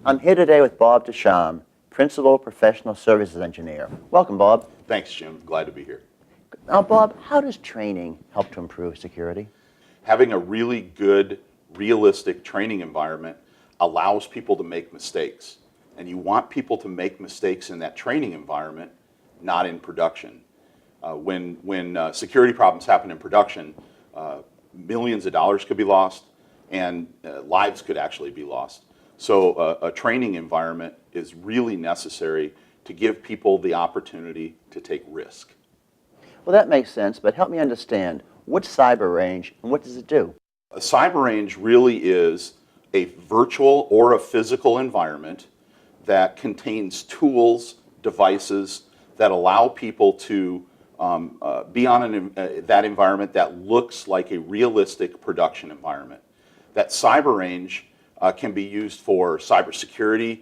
I'm here today with Bob Desham, Principal Professional Services Engineer. Welcome, Bob. Thanks, Jim. Glad to be here. Now, Bob, how does training help to improve security? Having a really good, realistic training environment allows people to make mistakes. And you want people to make mistakes in that training environment, not in production. When security problems happen in production, millions of dollars could be lost, and lives could actually be lost. So a training environment is really necessary to give people the opportunity to take risk. Well, that makes sense, but help me understand. What's cyber range and what does it do? A cyber range really is a virtual or a physical environment that contains tools, devices that allow people to be on that environment that looks like a realistic production environment. That cyber range can be used for cybersecurity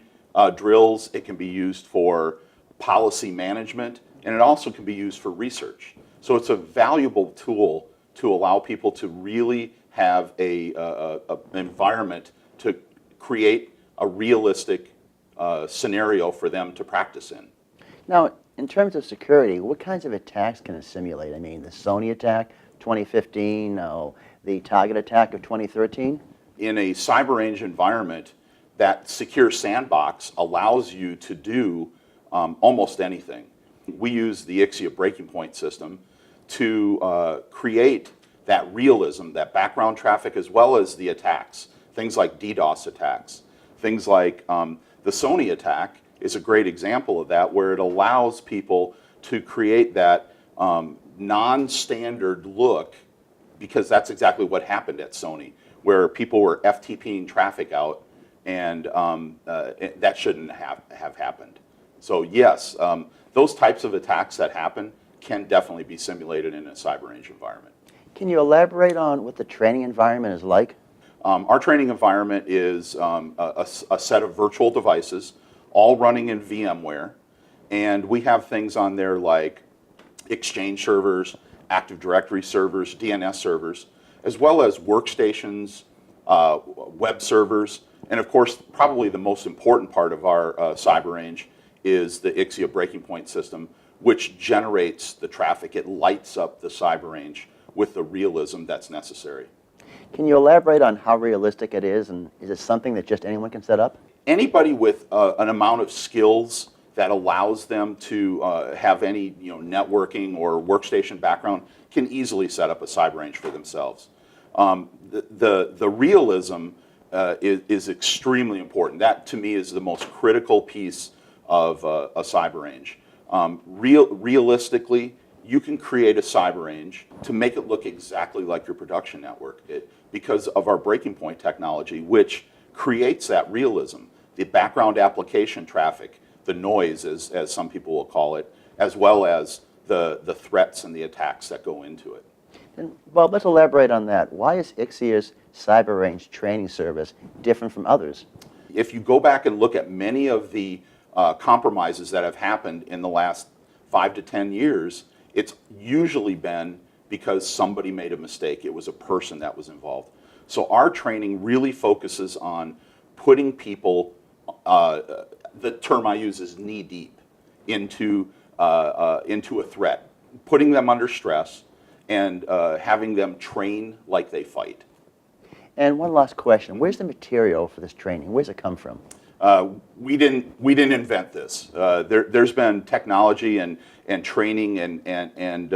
drills, it can be used for policy management, and it also can be used for research. So it's a valuable tool to allow people to really have an environment to create a realistic scenario for them to practice in. Now, in terms of security, what kinds of attacks can it simulate? I mean, the Sony attack, 2015, the Target attack of 2013? In a cyber range environment, that secure sandbox allows you to do almost anything. We use the IXIA breaking point system to create that realism, that background traffic, as well as the attacks, things like DDoS attacks. Things like the Sony attack is a great example of that, where it allows people to create that non-standard look, because that's exactly what happened at Sony, where people were FTPing traffic out, and that shouldn't have happened. So yes, those types of attacks that happen can definitely be simulated in a cyber range environment. Can you elaborate on what the training environment is like? Our training environment is a set of virtual devices, all running in VMware, and we have things on there like Exchange servers, Active Directory servers, DNS servers, as well as workstations, web servers, and of course, probably the most important part of our cyber range is the IXIA breaking point system, which generates the traffic. It lights up the cyber range with the realism that's necessary. Can you elaborate on how realistic it is, and is it something that just anyone can set up? Anybody with an amount of skills that allows them to have any networking or workstation background can easily set up a cyber range for themselves. The realism is extremely important. That, to me, is the most critical piece of a cyber range. Realistically, you can create a cyber range to make it look exactly like your production network because of our breaking point technology, which creates that realism. The background application traffic, the noise, as some people will call it, as well as the threats and the attacks that go into it. And Bob, let's elaborate on that. Why is IXIA's cyber range training service different from others? If you go back and look at many of the compromises that have happened in the last 5 to 10 years, it's usually been because somebody made a mistake. It was a person that was involved. So our training really focuses on putting people, the term I use is knee deep, into a threat, putting them under stress, and having them train like they fight. And one last question: where's the material for this training? Where's it come from? We didn't invent this. There's been technology and training and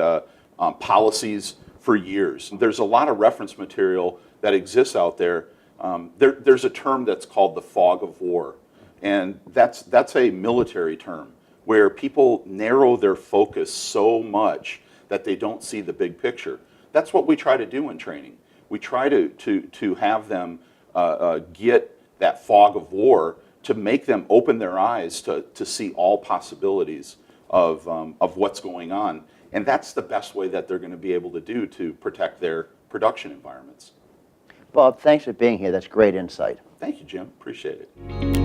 policies for years. There's a lot of reference material that exists out there. There's a term that's called the fog of war, and that's a military term where people narrow their focus so much that they don't see the big picture. That's what we try to do in training. We try to have them get that fog of war to make them open their eyes to see all possibilities of what's going on. And that's the best way that they're going to be able to do to protect their production environments. Bob, thanks for being here. That's great insight. Thank you, Jim. Appreciate it.